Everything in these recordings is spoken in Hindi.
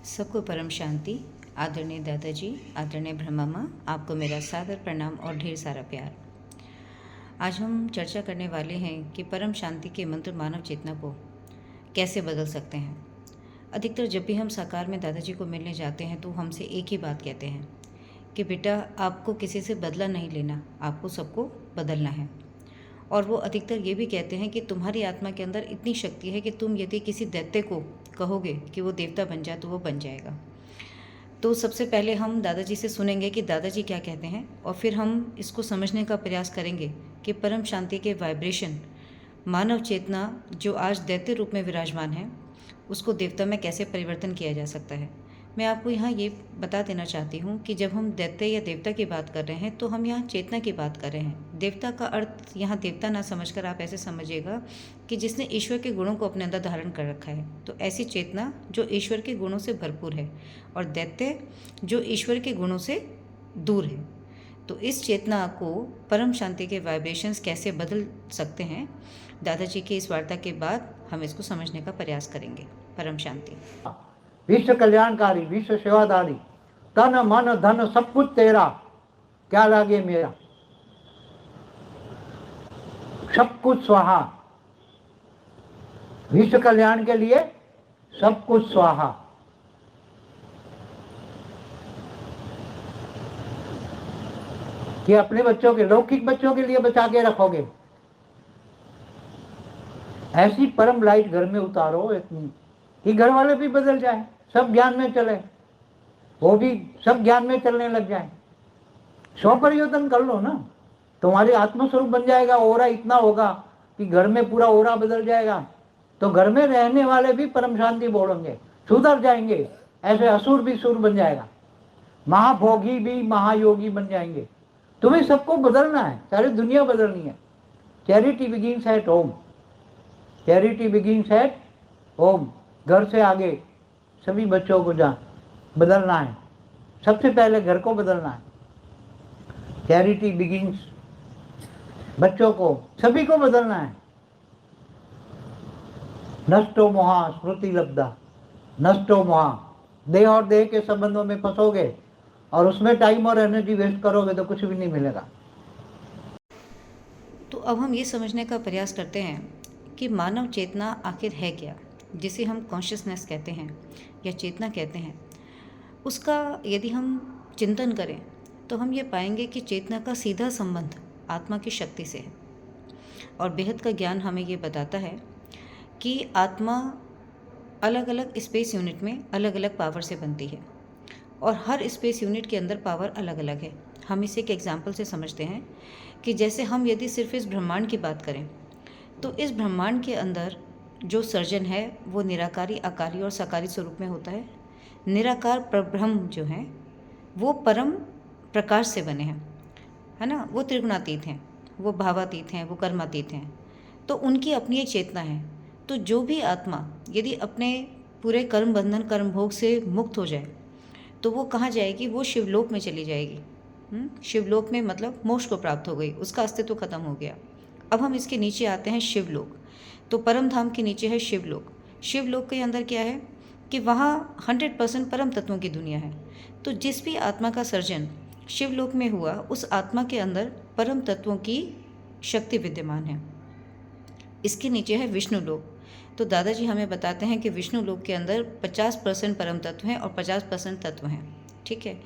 सबको परम शांति। आदरणीय दादाजी, आदरणीय ब्रह्मा माँ, आपको मेरा सादर प्रणाम और ढेर सारा प्यार। आज हम चर्चा करने वाले हैं कि परम शांति के मंत्र मानव चेतना को कैसे बदल सकते हैं। अधिकतर जब भी हम साकार में दादाजी को मिलने जाते हैं तो हमसे एक ही बात कहते हैं कि बेटा, आपको किसी से बदला नहीं लेना, आपको सबको बदलना है। और वो अधिकतर ये भी कहते हैं कि तुम्हारी आत्मा के अंदर इतनी शक्ति है कि तुम यदि किसी दैत्य को कहोगे कि वो देवता बन जाए तो वो बन जाएगा। तो सबसे पहले हम दादाजी से सुनेंगे कि दादाजी क्या कहते हैं, और फिर हम इसको समझने का प्रयास करेंगे कि परम शांति के वाइब्रेशन, मानव चेतना जो आज दैत्य रूप में विराजमान है, उसको देवता में कैसे परिवर्तन किया जा सकता है। मैं आपको यहाँ ये बता देना चाहती हूँ कि जब हम दैत्य या देवता की बात कर रहे हैं तो हम यहाँ चेतना की बात कर रहे हैं। देवता का अर्थ यहाँ देवता ना समझकर आप ऐसे समझिएगा कि जिसने ईश्वर के गुणों को अपने अंदर धारण कर रखा है, तो ऐसी चेतना जो ईश्वर के गुणों से भरपूर है, और दैत्य जो ईश्वर के गुणों से दूर है। तो इस चेतना को परम शांति के वाइब्रेशंस कैसे बदल सकते हैं, दादाजी की इस वार्ता के बाद हम इसको समझने का प्रयास करेंगे। परम शांति। विश्व कल्याणकारी, विश्व सेवादारी, तन मन धन सब कुछ तेरा, क्या लागे मेरा, सब कुछ स्वाहा। विश्व कल्याण के लिए सब कुछ स्वाहा। कि अपने बच्चों के, लौकिक बच्चों के लिए बचा के रखोगे। ऐसी परम लाइट घर में उतारो इतनी कि घर वाले भी बदल जाए, सब ज्ञान में चले, वो भी सब ज्ञान में चलने लग जाए। स्वपरिवर्तन कर लो ना, तुम्हारे आत्मस्वरूप बन जाएगा। ओरा इतना होगा कि घर में पूरा ओरा बदल जाएगा, तो घर में रहने वाले भी परम शांति बोलेंगे, सुधर जाएंगे। ऐसे असुर भी सुर बन जाएगा, महाभोगी भी महायोगी बन जाएंगे। तुम्हें सबको बदलना है, सारी दुनिया बदलनी है। Charity begins at home, charity begins at home. घर से आगे सभी बच्चों को बदलना है। सबसे पहले घर को बदलना है। चैरिटी बिगिंस, बच्चों को, सभी को बदलना है। नष्टो मोहा स्मृति लब्धा, नष्टो मोहा। देह और देह के संबंधों में फंसोगे और उसमें टाइम और एनर्जी वेस्ट करोगे तो कुछ भी नहीं मिलेगा। तो अब हम ये समझने का प्रयास करते हैं कि मानव चेतना आखिर है क्या, जिसे हम कॉन्शियसनेस कहते हैं या चेतना कहते हैं। उसका यदि हम चिंतन करें तो हम ये पाएंगे कि चेतना का सीधा संबंध आत्मा की शक्ति से है। और बेहद का ज्ञान हमें ये बताता है कि आत्मा अलग अलग स्पेस यूनिट में अलग अलग पावर से बनती है, और हर स्पेस यूनिट के अंदर पावर अलग अलग है। हम इसे एक एग्जाम्पल से समझते हैं कि जैसे हम यदि सिर्फ इस ब्रह्मांड की बात करें तो इस ब्रह्मांड के अंदर जो सर्जन है वो निराकारी, आकारी और साकारी स्वरूप में होता है। निराकार परब्रह्म जो हैं वो परम प्रकाश से बने हैं, है ना। वो त्रिगुणातीत हैं, वो भावातीत हैं, वो कर्मातीत हैं। तो उनकी अपनी एक चेतना है। तो जो भी आत्मा यदि अपने पूरे कर्म बंधन, कर्म भोग से मुक्त हो जाए तो वो कहाँ जाएगी? वो शिवलोक में चली जाएगी। शिवलोक में मतलब मोक्ष को प्राप्त हो गई, उसका अस्तित्व खत्म हो गया। अब हम इसके नीचे आते हैं शिवलोक। तो परम धाम के नीचे है शिवलोक। शिवलोक के अंदर क्या है कि वहाँ 100% परम तत्वों की दुनिया है। तो जिस भी आत्मा का सर्जन शिवलोक में हुआ, उस आत्मा के अंदर परम तत्वों की शक्ति विद्यमान है। इसके नीचे है विष्णु लोक। तो दादाजी हमें बताते हैं कि विष्णु लोक के अंदर 50% परम तत्व हैं और 50% तत्व हैं, ठीक है।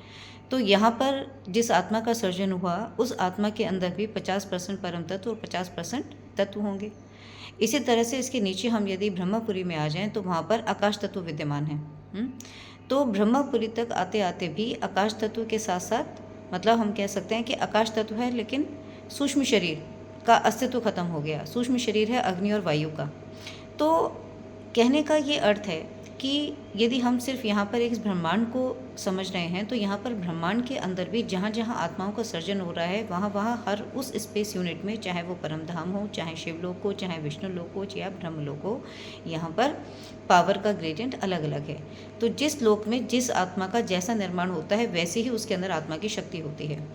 तो यहाँ पर जिस आत्मा का सर्जन हुआ, उस आत्मा के अंदर भी 50% परम तत्व और 50% तत्व होंगे। इसी तरह से इसके नीचे हम यदि ब्रह्मपुरी में आ जाएं तो वहाँ पर आकाश तत्व विद्यमान है। तो ब्रह्मपुरी तक आते आते भी आकाश तत्व के साथ साथ, मतलब हम कह सकते हैं कि आकाश तत्व है लेकिन सूक्ष्म शरीर का अस्तित्व खत्म हो गया। सूक्ष्म शरीर है अग्नि और वायु का। तो कहने का ये अर्थ है कि यदि हम सिर्फ यहाँ पर एक ब्रह्मांड को समझ रहे हैं तो यहाँ पर ब्रह्मांड के अंदर भी जहाँ जहाँ आत्माओं का सर्जन हो रहा है, वहाँ वहाँ हर उस स्पेस यूनिट में, चाहे वो परम धाम हो, चाहे शिवलोक हो, चाहे विष्णु लोक हो, या ब्रह्मलोक हो, यहाँ पर पावर का ग्रेडियंट अलग अलग है। तो जिस लोक में जिस आत्मा का जैसा निर्माण होता है वैसे ही उसके अंदर आत्मा की शक्ति होती है।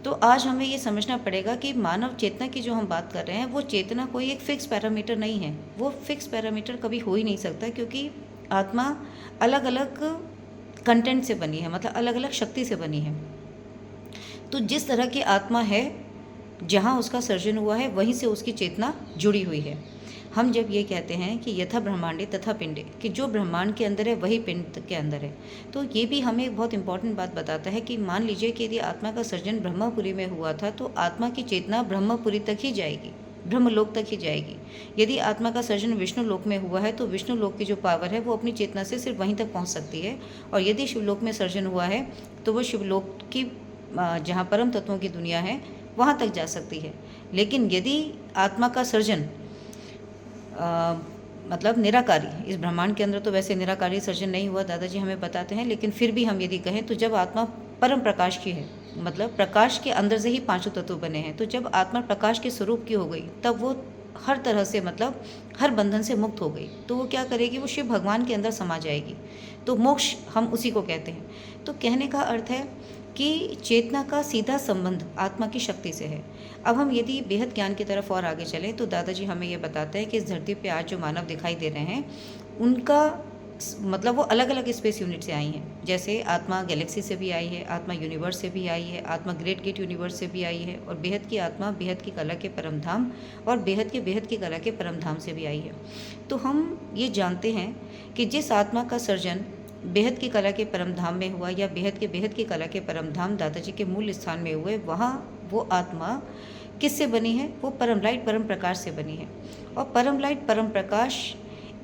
तो आज हमें ये समझना पड़ेगा कि मानव चेतना की जो हम बात कर रहे हैं वो चेतना कोई एक फिक्स पैरामीटर नहीं है। वो फिक्स पैरामीटर कभी हो ही नहीं सकता, क्योंकि आत्मा अलग अलग कंटेंट से बनी है, मतलब अलग अलग शक्ति से बनी है। तो जिस तरह की आत्मा है, जहाँ उसका सर्जन हुआ है वहीं से उसकी चेतना जुड़ी हुई है। हम जब ये कहते हैं कि यथा ब्रह्मांडे तथा पिंडे, कि जो ब्रह्मांड के अंदर है वही पिंड के अंदर है, तो ये भी हमें एक बहुत इंपॉर्टेंट बात बताता है कि मान लीजिए कि यदि आत्मा का सर्जन ब्रह्मपुरी में हुआ था तो आत्मा की चेतना ब्रह्मपुरी तक ही जाएगी, ब्रह्मलोक तक ही जाएगी। यदि आत्मा का सर्जन विष्णु लोक में हुआ है तो विष्णु लोक की जो पावर है वो अपनी चेतना से सिर्फ वहीं तक पहुंच सकती है, और यदि शिवलोक में सर्जन हुआ है तो वो शिवलोक की जहाँ परम तत्वों की दुनिया है वहाँ तक जा सकती है। लेकिन यदि आत्मा का सर्जन मतलब निराकारी, इस ब्रह्मांड के अंदर तो वैसे निराकारी सर्जन नहीं हुआ, दादाजी हमें बताते हैं, लेकिन फिर भी हम यदि कहें तो जब आत्मा परम प्रकाश की है, मतलब प्रकाश के अंदर से ही पांचों तत्व बने हैं, तो जब आत्मा प्रकाश के स्वरूप की हो गई तब वो हर तरह से, मतलब हर बंधन से मुक्त हो गई, तो वो क्या करेगी, वो शिव भगवान के अंदर समा जाएगी। तो मोक्ष हम उसी को कहते हैं। तो कहने का अर्थ है कि चेतना का सीधा संबंध आत्मा की शक्ति से है। अब हम यदि बेहद ज्ञान की तरफ और आगे चलें तो दादाजी हमें ये बताते हैं कि इस धरती पे आज जो मानव दिखाई दे रहे हैं उनका मतलब वो अलग अलग स्पेस यूनिट से आई हैं। जैसे आत्मा गैलेक्सी से भी आई है, आत्मा यूनिवर्स से भी आई है, आत्मा ग्रेट गेट यूनिवर्स से भी आई है, और बेहद की आत्मा बेहद की कला के परम धाम और बेहद की कला के परम धाम से भी आई है। तो हम ये जानते हैं कि जिस आत्मा का सर्जन बेहद की कला के परम धाम में हुआ या बेहद की कला के परम धाम दादाजी के मूल स्थान में हुए, वहाँ वो आत्मा किससे बनी है, वो परम लाइट परम प्रकाश से बनी है। और परम लाइट परम प्रकाश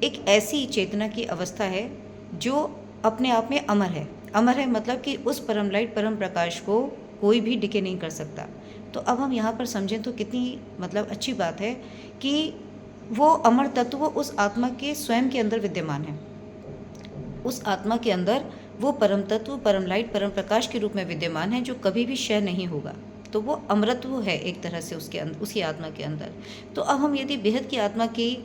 एक ऐसी चेतना की अवस्था है जो अपने आप में अमर है। अमर है मतलब कि उस परम लाइट परम प्रकाश को कोई भी डिके नहीं कर सकता। तो अब हम यहाँ पर समझें तो कितनी मतलब अच्छी बात है कि वो अमर तत्व उस आत्मा के स्वयं के अंदर विद्यमान है। उस आत्मा के अंदर वो परम तत्व परम लाइट परम प्रकाश के रूप में विद्यमान है जो कभी भी क्षय नहीं होगा। तो वो अमृतत्व है एक तरह से उसके अंदर, उसकी आत्मा के अंदर। तो अब हम यदि बेहद की आत्मा की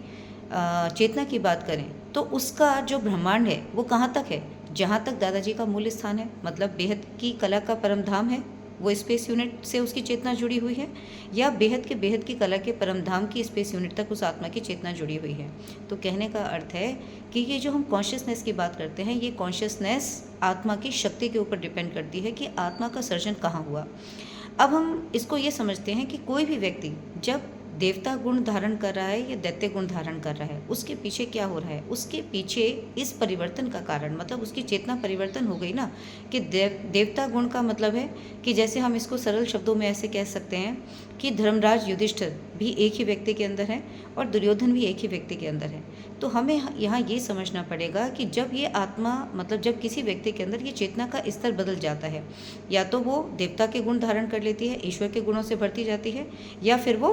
चेतना की बात करें तो उसका जो ब्रह्मांड है वो कहाँ तक है, जहाँ तक दादाजी का मूल स्थान है, मतलब बेहद की कला का परम धाम है, वो स्पेस यूनिट से उसकी चेतना जुड़ी हुई है, या बेहद की कला के परम धाम की स्पेस यूनिट तक उस आत्मा की चेतना जुड़ी हुई है। तो कहने का अर्थ है कि ये जो हम कॉन्शियसनेस की बात करते हैं, ये कॉन्शियसनेस आत्मा की शक्ति के ऊपर डिपेंड करती है कि आत्मा का सर्जन कहाँ हुआ। अब हम इसको ये समझते हैं कि कोई भी व्यक्ति जब देवता गुण धारण कर रहा है या दैत्य गुण धारण कर रहा है, उसके पीछे क्या हो रहा है, उसके पीछे इस परिवर्तन का कारण, मतलब उसकी चेतना परिवर्तन हो गई ना। कि देवता गुण का मतलब है कि जैसे हम इसको सरल शब्दों में ऐसे कह सकते हैं कि धर्मराज युधिष्ठिर भी एक ही व्यक्ति के अंदर है और दुर्योधन भी एक ही व्यक्ति के अंदर है। तो हमें यहाँ ये समझना पड़ेगा कि जब ये आत्मा, मतलब जब किसी व्यक्ति के अंदर ये चेतना का स्तर बदल जाता है, या तो वो देवता के गुण धारण कर लेती है, ईश्वर के गुणों से भरती जाती है, या फिर वो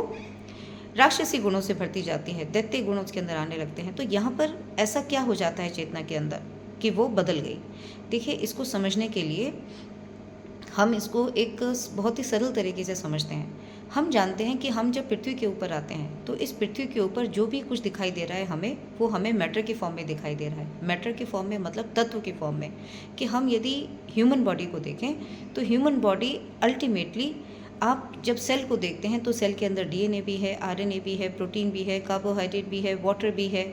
राक्षसी गुणों से भरती जाती है, दैत्य गुण उसके अंदर आने लगते हैं। तो यहाँ पर ऐसा क्या हो जाता है चेतना के अंदर कि वो बदल गई। देखिए, इसको समझने के लिए हम इसको एक बहुत ही सरल तरीके से समझते हैं। हम जानते हैं कि हम जब पृथ्वी के ऊपर आते हैं तो इस पृथ्वी के ऊपर जो भी कुछ दिखाई दे रहा है हमें, वो हमें मैटर की फॉर्म में दिखाई दे रहा है। मैटर की फॉर्म में मतलब तत्व की फॉर्म में। कि हम यदि ह्यूमन बॉडी को देखें तो ह्यूमन बॉडी अल्टीमेटली, आप जब सेल को देखते हैं तो सेल के अंदर डीएनए भी है, आरएनए भी है, प्रोटीन भी है, कार्बोहाइड्रेट भी है, वाटर भी है,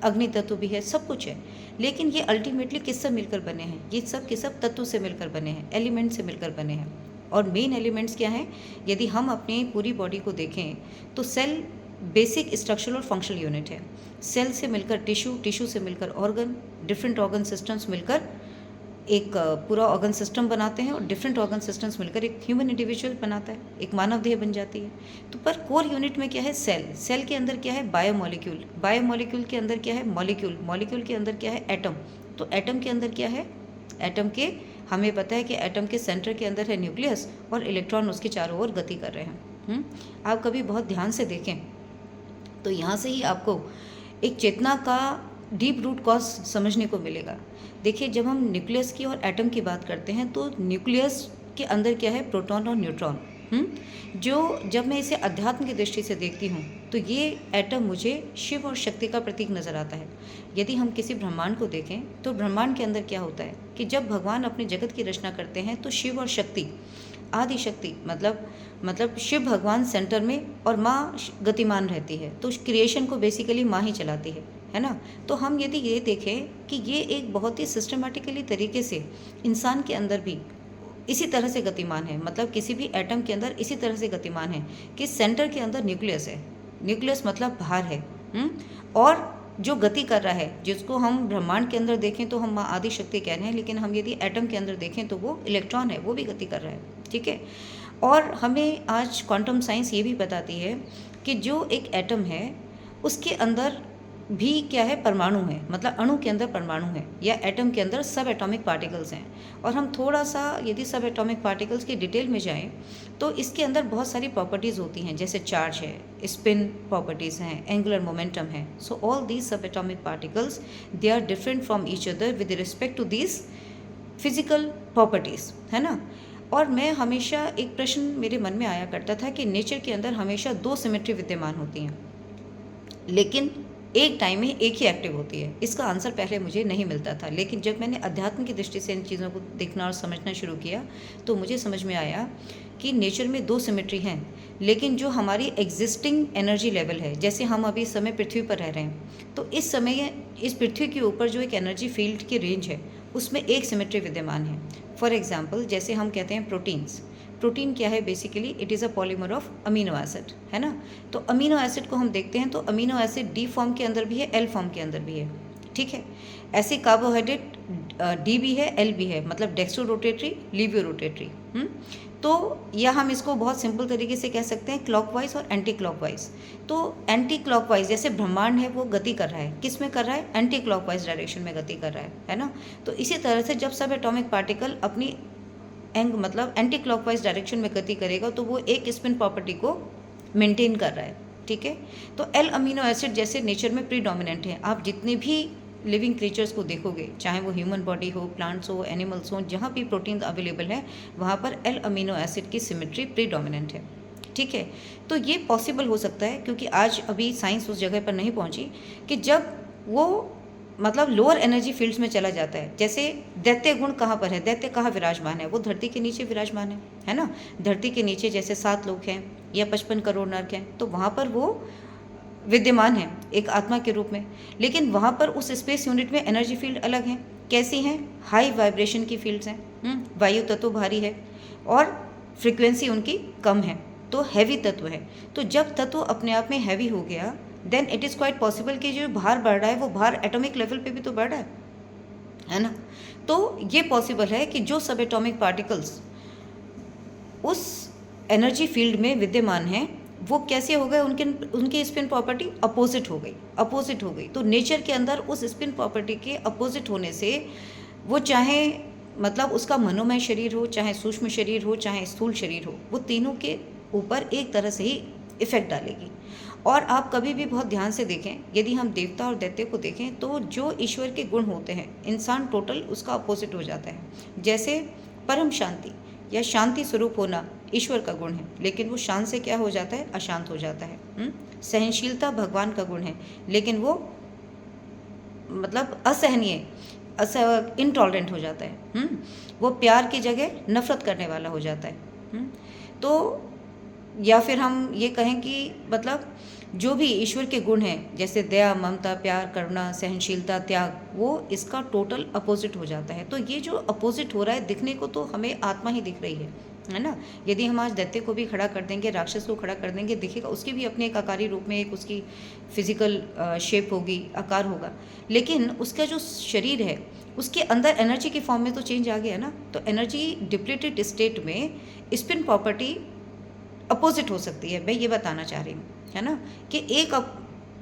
अग्नि तत्व भी है, सब कुछ है। लेकिन ये अल्टीमेटली किससे मिलकर बने हैं, ये सब के सब तत्व से मिलकर बने हैं, एलिमेंट से मिलकर बने हैं। और मेन एलिमेंट्स क्या हैं, यदि हम अपनी पूरी बॉडी को देखें तो सेल बेसिक स्ट्रक्चरल और फंक्शनल यूनिट है। सेल से मिलकर टिश्यू, टिश्यू से मिलकर ऑर्गन, डिफरेंट ऑर्गन सिस्टम्स मिलकर एक पूरा ऑर्गन सिस्टम बनाते हैं, और डिफरेंट ऑर्गन सिस्टम्स मिलकर एक ह्यूमन इंडिविजुअल बनाता है, एक मानव देह बन जाती है। तो पर कोर यूनिट में क्या है, सेल। सेल के अंदर क्या है, बायोमोलिक्यूल। बायोमोलिक्यूल के अंदर क्या है, मॉलिक्यूल। मॉलिक्यूल के अंदर क्या है, एटम। तो एटम के अंदर क्या है, एटम के हमें पता है कि एटम के सेंटर के अंदर है न्यूक्लियस, और इलेक्ट्रॉन उसके चारों ओर गति कर रहे हैं। आप कभी बहुत ध्यान से देखें तो यहाँ से ही आपको एक चेतना का डीप रूट कॉज समझने को मिलेगा। देखिए, जब हम न्यूक्लियस की और एटम की बात करते हैं तो न्यूक्लियस के अंदर क्या है, प्रोटॉन और न्यूट्रॉन। जो जब मैं इसे अध्यात्म की दृष्टि से देखती हूँ तो ये एटम मुझे शिव और शक्ति का प्रतीक नज़र आता है। यदि हम किसी ब्रह्मांड को देखें तो ब्रह्मांड के अंदर क्या होता है कि जब भगवान अपने जगत की रचना करते हैं तो शिव और शक्ति, आदि शक्ति, मतलब शिव भगवान सेंटर में और माँ गतिमान रहती है। तो क्रिएशन को बेसिकली माँ ही चलाती है। है ना। तो हम यदि ये देखें कि ये एक बहुत ही सिस्टमेटिकली तरीके से इंसान के अंदर भी इसी तरह से गतिमान है, मतलब किसी भी एटम के अंदर इसी तरह से गतिमान है कि सेंटर के अंदर न्यूक्लियस है, न्यूक्लियस मतलब भार है, और जो गति कर रहा है, जिसको हम ब्रह्मांड के अंदर देखें तो हम माँ आदि शक्ति कह रहे हैं, लेकिन हम यदि एटम के अंदर देखें तो वो इलेक्ट्रॉन है, वो भी गति कर रहा है, ठीक है। और हमें आज क्वांटम साइंस ये भी बताती है कि जो एक एटम है उसके अंदर भी क्या है, परमाणु है, मतलब अणु के अंदर परमाणु है, या एटम के अंदर सब एटॉमिक पार्टिकल्स हैं। और हम थोड़ा सा यदि सब एटॉमिक पार्टिकल्स की डिटेल में जाएं तो इसके अंदर बहुत सारी प्रॉपर्टीज़ होती हैं, जैसे चार्ज है, स्पिन प्रॉपर्टीज़ हैं, एंगुलर मोमेंटम है। सो ऑल दीज सब atomic particles they are different from each other with respect to these physical properties, है ना। और मैं हमेशा एक प्रश्न मेरे मन में आया करता था कि नेचर के अंदर हमेशा दो सिमेट्री विद्यमान होती हैं, लेकिन एक टाइम में एक ही एक्टिव होती है। इसका आंसर पहले मुझे नहीं मिलता था, लेकिन जब मैंने अध्यात्म की दृष्टि से इन चीज़ों को देखना और समझना शुरू किया तो मुझे समझ में आया कि नेचर में दो सिमेट्री हैं, लेकिन जो हमारी एग्जिस्टिंग एनर्जी लेवल है, जैसे हम अभी इस समय पृथ्वी पर रह रहे हैं, तो इस समय इस पृथ्वी के ऊपर जो एक एनर्जी फील्ड की रेंज है उसमें एक सिमेट्री विद्यमान है। फॉर एग्जाम्पल, जैसे हम कहते हैं प्रोटीन्स, प्रोटीन क्या है, basically it is a polymer of amino acid, है ना। तो अमीनो एसिड को हम देखते हैं तो अमीनो एसिड डी फॉर्म के अंदर भी है, एल फॉर्म के अंदर भी है, ठीक है। ऐसे कार्बोहाइड्रेट डी भी है, एल भी है, मतलब डेक्स्ट्रो रोटेटरी, लिवियो रोटेटरी। तो या हम इसको बहुत सिंपल तरीके से कह सकते हैं क्लॉकवाइज और एंटी क्लॉकवाइज। तो एंटी क्लॉकवाइज जैसे ब्रह्मांड है वो गति कर रहा है, किस में कर रहा है, एंटी क्लॉकवाइज डायरेक्शन में गति कर रहा है ना। तो इसी तरह से जब सब एटॉमिक पार्टिकल अपनी मतलब एंटी क्लॉकवाइज डायरेक्शन में गति करेगा तो वो एक स्पिन प्रॉपर्टी को मेंटेन कर रहा है, ठीक है। तो एल अमीनो एसिड जैसे नेचर में प्रीडोमिनेंट है। आप जितने भी लिविंग क्रिएचर्स को देखोगे, चाहे वो ह्यूमन बॉडी हो, प्लांट्स हो, एनिमल्स हो, जहाँ भी प्रोटीन अवेलेबल है वहाँ पर एल अमीनो एसिड की सिमेट्री प्रीडोमिनेंट है, ठीक है। तो ये पॉसिबल हो सकता है क्योंकि आज अभी साइंस उस जगह पर नहीं पहुँची कि जब वो मतलब लोअर एनर्जी फील्ड्स में चला जाता है। जैसे दैत्य गुण कहाँ पर है, दैत्य कहाँ विराजमान है, वो धरती के नीचे विराजमान है ना। धरती के नीचे जैसे 7 लोग हैं या 55 करोड़ नर्क हैं, तो वहाँ पर वो विद्यमान है एक आत्मा के रूप में, लेकिन वहाँ पर उस स्पेस यूनिट में एनर्जी फील्ड अलग हैं। कैसी हैं, हाई वाइब्रेशन की फील्ड्स हैं, वायु तत्व भारी है और फ्रिक्वेंसी उनकी कम है, तो हैवी तत्व है। तो जब तत्व अपने आप में हैवी हो गया then it is quite possible कि जो भार बढ़ रहा है वो भार एटॉमिक लेवल पे भी तो बढ़ रहा है ना। तो ये पॉसिबल है कि जो सब एटॉमिक पार्टिकल्स उस एनर्जी फील्ड में विद्यमान हैं वो कैसे हो गए, उनकी स्पिन प्रॉपर्टी अपोजिट हो गई। तो नेचर के अंदर उस स्पिन प्रॉपर्टी के अपोजिट होने से वो चाहे मतलब उसका मनोमय शरीर हो, चाहे सूक्ष्म शरीर हो, चाहे स्थूल शरीर हो, वो तीनों के ऊपर एक तरह से ही इफेक्ट डालेगी। और आप कभी भी बहुत ध्यान से देखें, यदि हम देवता और दैत्य को देखें तो जो ईश्वर के गुण होते हैं इंसान टोटल उसका अपोजिट हो जाता है। जैसे परम शांति या शांति स्वरूप होना ईश्वर का गुण है, लेकिन वो शांत से क्या हो जाता है, अशांत हो जाता है। सहनशीलता भगवान का गुण है, लेकिन वो मतलब असहनीय इनटॉलरेंट हो जाता है। वो प्यार की जगह नफरत करने वाला हो जाता है। तो या फिर हम ये कहें कि मतलब जो भी ईश्वर के गुण हैं जैसे दया, ममता, प्यार, करुणा, सहनशीलता, त्याग, वो इसका टोटल अपोजिट हो जाता है। तो ये जो अपोजिट हो रहा है दिखने को तो हमें आत्मा ही दिख रही है ना। यदि हम आज दैत्य को भी खड़ा कर देंगे, राक्षस को खड़ा कर देंगे, दिखेगा उसकी भी अपने एक आकारी रूप में एक उसकी फिजिकल शेप होगी, आकार होगा, लेकिन उसका जो शरीर है उसके अंदर एनर्जी की फॉर्म में तो चेंज आ गया ना। तो एनर्जी डिप्लीटेड स्टेट में स्पिन प्रॉपर्टी अपोजिट हो सकती है। मैं ये बताना चाह रही हूँ, है ना, कि एक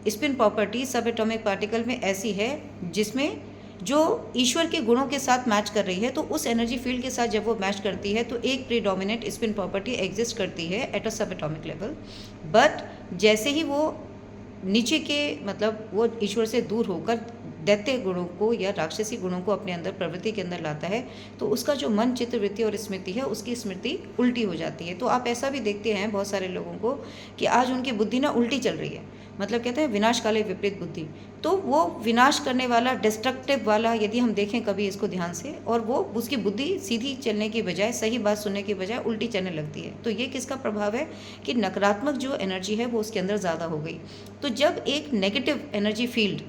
स्पिन प्रॉपर्टी सब एटॉमिक पार्टिकल में ऐसी है जिसमें जो ईश्वर के गुणों के साथ मैच कर रही है, तो उस एनर्जी फील्ड के साथ जब वो मैच करती है तो एक प्रीडोमिनेंट स्पिन प्रॉपर्टी एग्जिस्ट करती है एट अ सब एटॉमिक लेवल। बट जैसे ही वो नीचे के मतलब वो ईश्वर से दूर होकर दैत्य गुणों को या राक्षसी गुणों को अपने अंदर प्रवृत्ति के अंदर लाता है तो उसका जो मन, चित्त, वृत्ति और स्मृति है उसकी स्मृति उल्टी हो जाती है। तो आप ऐसा भी देखते हैं बहुत सारे लोगों को कि आज उनकी बुद्धि ना उल्टी चल रही है, मतलब कहते हैं विनाश काले विपरीत बुद्धि। तो वो विनाश करने वाला, डिस्ट्रक्टिव वाला, यदि हम देखें कभी इसको ध्यान से, और वो उसकी बुद्धि सीधी चलने की बजाय, सही बात सुनने की बजाय उल्टी चलने लगती है। तो ये किसका प्रभाव है कि नकारात्मक जो एनर्जी है वो उसके अंदर ज़्यादा हो गई। तो जब एक नेगेटिव एनर्जी फील्ड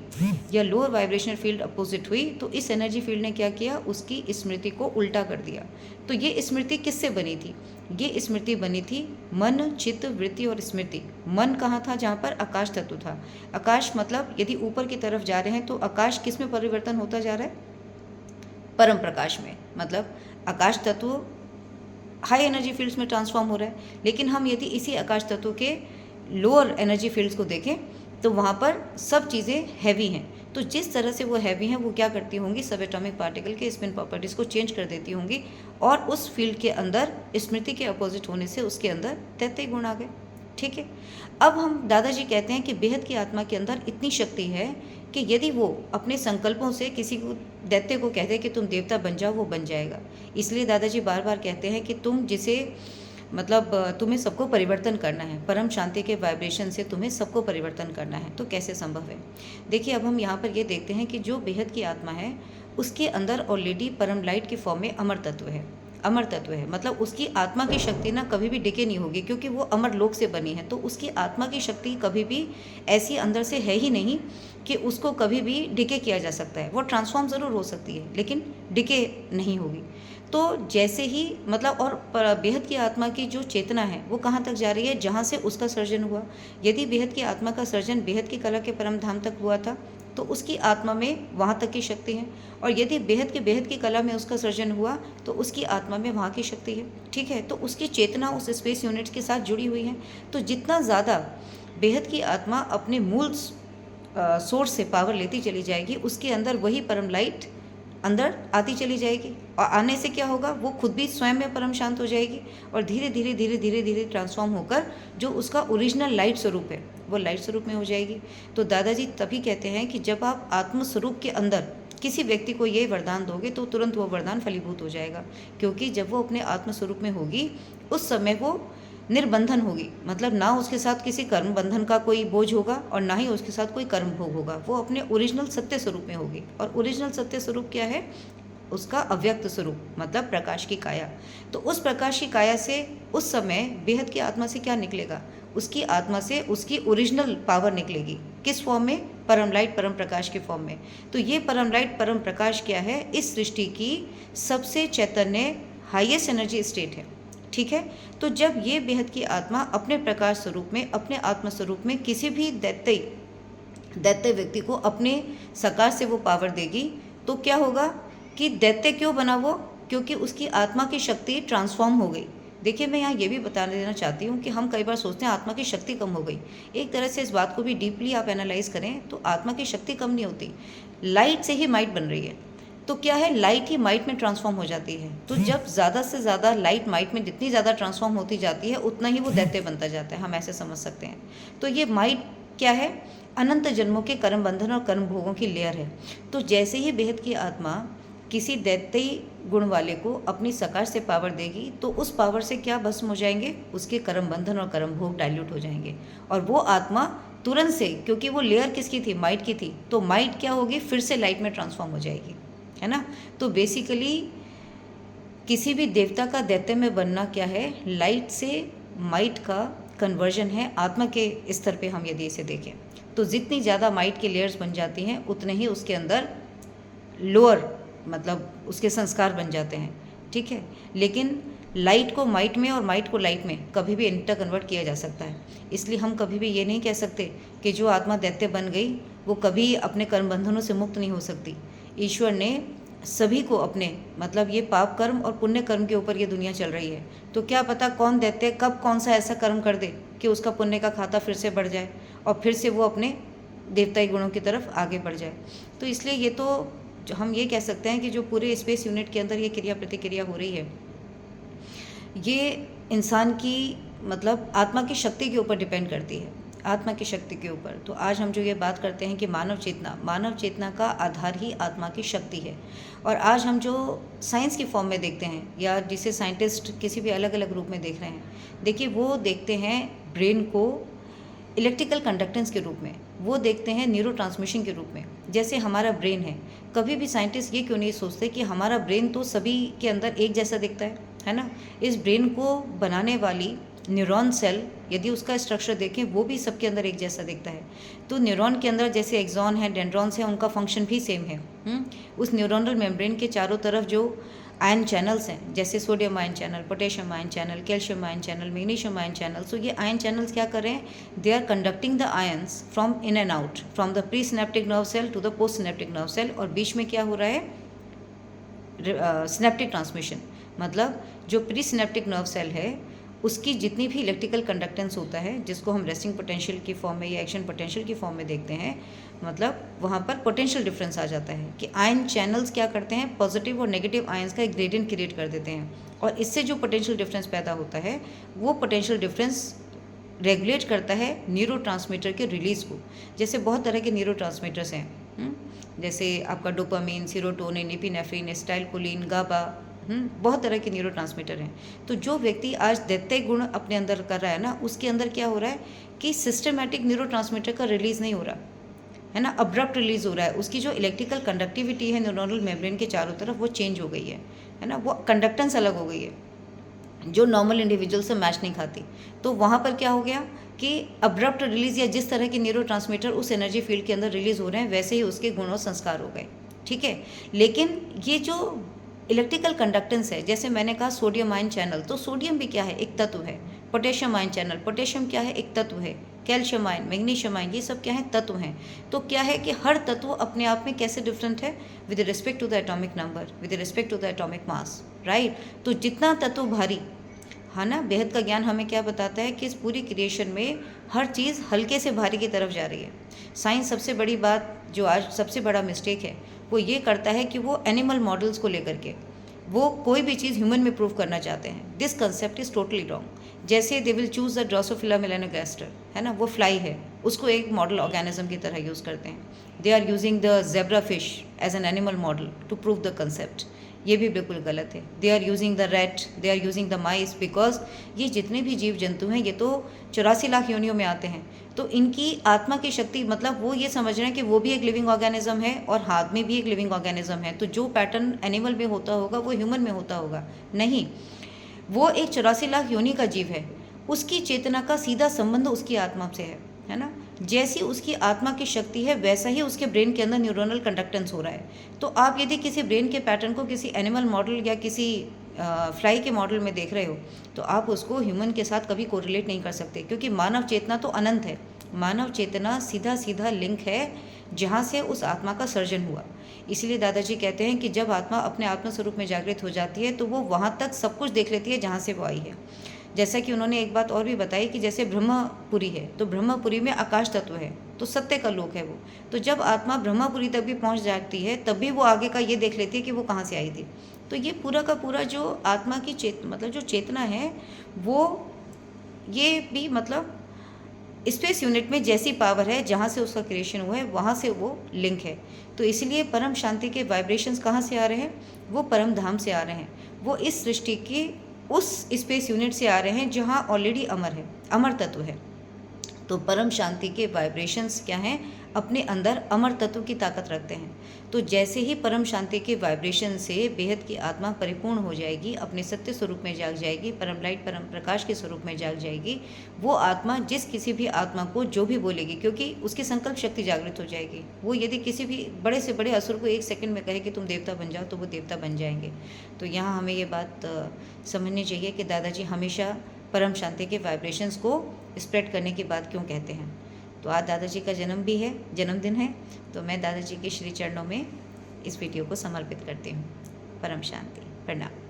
या लोअर वाइब्रेशनल फील्ड अपोजिट हुई तो इस एनर्जी फील्ड ने क्या किया, उसकी स्मृति को उल्टा कर दिया। तो ये स्मृति किससे बनी थी? ये स्मृति बनी थी मन, चित्त, वृत्ति और स्मृति। मन कहाँ था? जहाँ पर आकाश तत्व था। आकाश मतलब यदि ऊपर की तरफ जा रहे हैं तो आकाश किस में परिवर्तन होता जा रहा है? परम प्रकाश में। मतलब आकाश तत्व हाई एनर्जी फील्ड्स में ट्रांसफॉर्म हो रहा है, लेकिन हम यदि इसी आकाश तत्व के लोअर एनर्जी फील्ड्स को देखें तो वहाँ पर सब चीज़ें हैवी हैं। तो जिस तरह से वो हैवी हैं वो क्या करती होंगी, सब एटॉमिक पार्टिकल के स्पिन प्रॉपर्टीज़ को चेंज कर देती होंगी और उस फील्ड के अंदर स्मृति के अपोजिट होने से उसके अंदर दैत्य गुण आ गए। ठीक है, अब हम दादाजी कहते हैं कि बेहद की आत्मा के अंदर इतनी शक्ति है कि यदि वो अपने संकल्पों से किसी को, दैत्य को कहते हैं कि तुम देवता बन जाओ, वो बन जाएगा। इसलिए दादाजी बार बार कहते हैं कि तुम जिसे, मतलब तुम्हें सबको परिवर्तन करना है, परम शांति के वाइब्रेशन से तुम्हें सबको परिवर्तन करना है। तो कैसे संभव है? देखिए, अब हम यहाँ पर ये देखते हैं कि जो बेहद की आत्मा है उसके अंदर ऑलरेडी परम लाइट की फॉर्म में अमर तत्व है। अमर तत्व है मतलब उसकी आत्मा की शक्ति ना कभी भी डिके नहीं होगी, क्योंकि वो अमर लोक से बनी है। तो उसकी आत्मा की शक्ति कभी भी ऐसी अंदर से है ही नहीं कि उसको कभी भी डिके किया जा सकता है। वो ट्रांसफॉर्म ज़रूर हो सकती है लेकिन डिके नहीं होगी। तो जैसे ही मतलब, और बेहद की आत्मा की जो चेतना है वो कहाँ तक जा रही है? जहाँ से उसका सर्जन हुआ। यदि बेहद की आत्मा का सर्जन बेहद की कला के परम धाम तक हुआ था तो उसकी आत्मा में वहाँ तक की शक्ति है, और यदि बेहद की कला में उसका सर्जन हुआ तो उसकी आत्मा में वहाँ की शक्ति है। ठीक है, तो उसकी चेतना उस स्पेस यूनिट्स के साथ जुड़ी हुई है। तो जितना ज़्यादा बेहद की आत्मा अपने मूल सोर्स से पावर लेती चली जाएगी, उसके अंदर वही परम लाइट अंदर आती चली जाएगी, और आने से क्या होगा, वो खुद भी स्वयं में परम शांत हो जाएगी और धीरे धीरे धीरे धीरे धीरे ट्रांसफॉर्म होकर जो उसका ओरिजिनल लाइट स्वरूप है वो लाइट स्वरूप में हो जाएगी। तो दादाजी तभी कहते हैं कि जब आप आत्म स्वरूप के अंदर किसी व्यक्ति को ये वरदान दोगे तो तुरंत वो वरदान फलीभूत हो जाएगा, क्योंकि जब वो अपने आत्म स्वरूप में होगी उस समय वो निर्बंधन होगी। मतलब ना उसके साथ किसी कर्म बंधन का कोई बोझ होगा और ना ही उसके साथ कोई कर्म भोग होगा। वो अपने ओरिजिनल सत्य स्वरूप में होगी, और ओरिजिनल सत्य स्वरूप क्या है? उसका अव्यक्त स्वरूप, मतलब प्रकाश की काया। तो उस प्रकाश की काया से उस समय बेहद की आत्मा से क्या निकलेगा? उसकी आत्मा से उसकी ओरिजिनल पावर निकलेगी। किस फॉर्म में? परम लाइट, परम प्रकाश के फॉर्म में। तो ये परम लाइट, परम प्रकाश क्या है? इस सृष्टि की सबसे चैतन्य हाईएस्ट एनर्जी स्टेट है। ठीक है, तो जब ये बेहद की आत्मा अपने प्रकाश स्वरूप में, अपने आत्म स्वरूप में किसी भी दैत्य व्यक्ति को अपने सकार से वो पावर देगी तो क्या होगा कि दैत्य क्यों बना वो? क्योंकि उसकी आत्मा की शक्ति ट्रांसफॉर्म हो गई। देखिए, मैं यहाँ ये भी बता देना चाहती हूँ कि हम कई बार सोचते हैं आत्मा की शक्ति कम हो गई। एक तरह से इस बात को भी डीपली आप एनालाइज करें तो आत्मा की शक्ति कम नहीं होती, लाइट से ही माइट बन रही है। तो क्या है, लाइट ही माइट में ट्रांसफॉर्म हो जाती है। तो जब ज़्यादा से ज़्यादा लाइट माइट में जितनी ज़्यादा ट्रांसफॉर्म होती जाती है उतना ही वो दैत्य बनता जाता है, हम ऐसे समझ सकते हैं। तो ये माइट क्या है? अनंत जन्मों के कर्म बंधन और कर्म भोगों की लेयर है। तो जैसे ही बेहद की आत्मा किसी दैत्य गुण वाले को अपनी सकार से पावर देगी तो उस पावर से क्या भस्म हो जाएंगे? उसके कर्म बंधन और कर्म भोग डाइल्यूट हो जाएंगे, और वो आत्मा तुरंत से, क्योंकि वो लेयर किसकी थी? माइट की थी, तो माइट क्या होगी? फिर से लाइट में ट्रांसफॉर्म हो जाएगी, है ना। तो बेसिकली किसी भी देवता का दैत्य में बनना क्या है? लाइट से माइट का कन्वर्जन है। आत्मा के स्तर पे हम यदि इसे देखें तो जितनी ज़्यादा माइट के लेयर्स बन जाती हैं उतने ही उसके अंदर लोअर, मतलब उसके संस्कार बन जाते हैं। ठीक है, लेकिन लाइट को माइट में और माइट को लाइट में कभी भी इंटर कन्वर्ट किया जा सकता है। इसलिए हम कभी भी ये नहीं कह सकते कि जो आत्मा दैत्य बन गई वो कभी अपने कर्म बंधनों से मुक्त नहीं हो सकती। ईश्वर ने सभी को अपने, मतलब ये पाप कर्म और पुण्य कर्म के ऊपर ये दुनिया चल रही है। तो क्या पता कौन दैत्य कब कौन सा ऐसा कर्म कर दे कि उसका पुण्य का खाता फिर से बढ़ जाए और फिर से वो अपने देवताई गुणों की तरफ आगे बढ़ जाए। तो इसलिए ये तो हम ये कह सकते हैं कि जो पूरे स्पेस यूनिट के अंदर ये क्रिया प्रतिक्रिया हो रही है ये इंसान की, मतलब आत्मा की शक्ति के ऊपर डिपेंड करती है। आत्मा की शक्ति के ऊपर। तो आज हम जो ये बात करते हैं कि मानव चेतना का आधार ही आत्मा की शक्ति है। और आज हम जो साइंस की फॉर्म में देखते हैं या जिसे साइंटिस्ट किसी भी अलग अलग रूप में देख रहे हैं, देखिए वो देखते हैं ब्रेन को इलेक्ट्रिकल कंडक्टेंस के रूप में, वो देखते हैं न्यूरो ट्रांसमिशन के रूप में। जैसे हमारा ब्रेन है, कभी भी साइंटिस्ट ये क्यों नहीं सोचते कि हमारा ब्रेन तो सभी के अंदर एक जैसा दिखता है ना। इस ब्रेन को बनाने वाली न्यूरॉन सेल, यदि उसका स्ट्रक्चर देखें, वो भी सबके अंदर एक जैसा दिखता है। तो न्यूरॉन के अंदर जैसे एक्सॉन है, डेंड्रॉन्स है, उनका फंक्शन भी सेम है। उस न्यूरोनल मेम्ब्रेन के चारों तरफ जो आयन चैनल्स हैं, जैसे sodium ion channel, potassium ion channel, calcium ion channel, magnesium ion channel. So ये आयन चैनल्स क्या कर रहे हैं, they are conducting the ions from in and out, from the presynaptic nerve cell to the postsynaptic nerve cell. और बीच में क्या हो रहा है, सिनेप्टिक ट्रांसमिशन। मतलब जो प्री सिनेप्टिक नर्व सेल है उसकी जितनी भी इलेक्ट्रिकल कंडक्टेंस होता है, जिसको हम रेस्टिंग पोटेंशियल की फॉर्म में या एक्शन पोटेंशियल की फॉर्म में देखते हैं, मतलब वहाँ पर पोटेंशियल डिफरेंस आ जाता है कि आयन चैनल्स क्या करते हैं, पॉजिटिव और नेगेटिव आयंस का एक ग्रेडियंट क्रिएट कर देते हैं। और इससे जो पोटेंशियल डिफरेंस पैदा होता है, वो पोटेंशियल डिफरेंस रेगुलेट करता है न्यूरो ट्रांसमीटर के रिलीज़ को। जैसे बहुत तरह के न्यूरो ट्रांसमीटर्स हैं, जैसे आपका डोपामीन, सीरोटोनिन, एपिनेफ्रिन, एसिटाइलकोलिन, गाबा, बहुत तरह के न्यूरो ट्रांसमीटर हैं। तो जो व्यक्ति आज दैत्य गुण अपने अंदर कर रहा है ना, उसके अंदर क्या हो रहा है कि सिस्टमैटिक न्यूरो ट्रांसमीटर का रिलीज़ नहीं हो रहा है ना, अब्रप्ट रिलीज़ हो रहा है। उसकी जो इलेक्ट्रिकल कंडक्टिविटी है न्यूरोनल मेम्ब्रेन के चारों तरफ, वो चेंज हो गई है ना, वो कंडक्टेंस अलग हो गई है जो नॉर्मल इंडिविजुअल से मैच नहीं खाती। तो वहाँ पर क्या हो गया कि अब्रप्ट रिलीज़, या जिस तरह के न्यूरो ट्रांसमीटर उस एनर्जी फील्ड के अंदर रिलीज़ हो रहे हैं, वैसे ही उसके गुण और संस्कार हो गए। ठीक है, लेकिन ये जो इलेक्ट्रिकल कंडक्टेंस है, जैसे मैंने कहा सोडियम आयन चैनल, तो सोडियम भी क्या है, एक तत्व है। पोटेशियम आयन चैनल, पोटेशियम क्या है, एक तत्व है। कैल्शियम आयन, मैग्नीशियम आयन, ये सब क्या है, तत्व हैं। तो क्या है कि हर तत्व अपने आप में कैसे डिफरेंट है, with respect to the atomic number, with respect to the atomic mass, right. तो जितना तत्व भारी है ना, बेहद का ज्ञान हमें क्या बताता है कि इस पूरी क्रिएशन में हर चीज़ हल्के से भारी की तरफ जा रही है। साइंस सबसे बड़ी बात, जो आज सबसे बड़ा मिस्टेक है, वो ये करता है कि वो एनिमल मॉडल्स को लेकर के वो कोई भी चीज़ ह्यूमन में प्रूव करना चाहते हैं। This concept is totally wrong. जैसे they will choose the Drosophila melanogaster, है ना, वो फ्लाई है, उसको एक मॉडल ऑर्गेनिज्म की तरह यूज़ करते हैं। They are using the zebrafish as an animal model to prove the concept. ये भी बिल्कुल गलत है। They are using the rat, they are using the mice, because ये जितने भी जीव जंतु हैं, ये तो 84 लाख योनियों में आते हैं। तो इनकी आत्मा की शक्ति, मतलब वो ये समझ रहे हैं कि वो भी एक लिविंग ऑर्गेनिज्म है और आदमी भी एक लिविंग ऑर्गेनिज्म है। तो जो पैटर्न एनिमल में होता होगा वो ह्यूमन में होता होगा, नहीं। वो एक 84 लाख योनि का जीव है, उसकी चेतना का सीधा संबंध उसकी आत्मा से है ना। जैसी उसकी आत्मा की शक्ति है, वैसा ही उसके ब्रेन के अंदर न्यूरोनल कंडक्टेंस हो रहा है। तो आप यदि किसी ब्रेन के पैटर्न को किसी एनिमल मॉडल या किसी फ्लाई के मॉडल में देख रहे हो, तो आप उसको ह्यूमन के साथ कभी कोरिलेट नहीं कर सकते, क्योंकि मानव चेतना तो अनंत है। मानव चेतना सीधा सीधा लिंक है जहाँ से उस आत्मा का सर्जन हुआ। इसलिए दादाजी कहते हैं कि जब आत्मा अपने आत्म स्वरूप में जागृत हो जाती है, तो वो वहाँ तक सब कुछ देख लेती है जहाँ से वो आई है। जैसा कि उन्होंने एक बात और भी बताई कि जैसे ब्रह्मपुरी है, तो ब्रह्मपुरी में आकाश तत्व है, तो सत्य का लोक है वो। तो जब आत्मा ब्रह्मपुरी तक भी पहुंच जाती है, तब भी वो आगे का ये देख लेती है कि वो कहाँ से आई थी। तो ये पूरा का पूरा जो आत्मा की मतलब जो चेतना है, वो ये भी मतलब स्पेस यूनिट में जैसी पावर है, जहाँ से उसका क्रिएशन हुआ है, वहाँ से वो लिंक है। तो इसलिए परम शांति के वाइब्रेशंस कहाँ से आ रहे हैं, वो परम धाम से आ रहे हैं। वो इस सृष्टि की उस स्पेस यूनिट से आ रहे हैं जहाँ ऑलरेडी अमर है, अमर तत्व है। तो परम शांति के वाइब्रेशंस क्या हैं, अपने अंदर अमर तत्व की ताकत रखते हैं। तो जैसे ही परम शांति के वाइब्रेशन से बेहद की आत्मा परिपूर्ण हो जाएगी, अपने सत्य स्वरूप में जाग जाएगी, परम लाइट परम प्रकाश के स्वरूप में जाग जाएगी, वो आत्मा जिस किसी भी आत्मा को जो भी बोलेगी, क्योंकि उसकी संकल्प शक्ति जागृत हो जाएगी। वो यदि किसी भी बड़े से बड़े असुर को 1 सेकंड में कहे कि तुम देवता बन जाओ, तो वो देवता बन जाएंगे। तो यहाँ हमें ये बात समझनी चाहिए कि दादाजी हमेशा परम शांति के वाइब्रेशंस को स्प्रेड करने की बात क्यों कहते हैं। तो आज दादाजी का जन्मदिन है, तो मैं दादाजी के श्री चरणों में इस वीडियो को समर्पित करती हूँ। परम शांति, प्रणाम।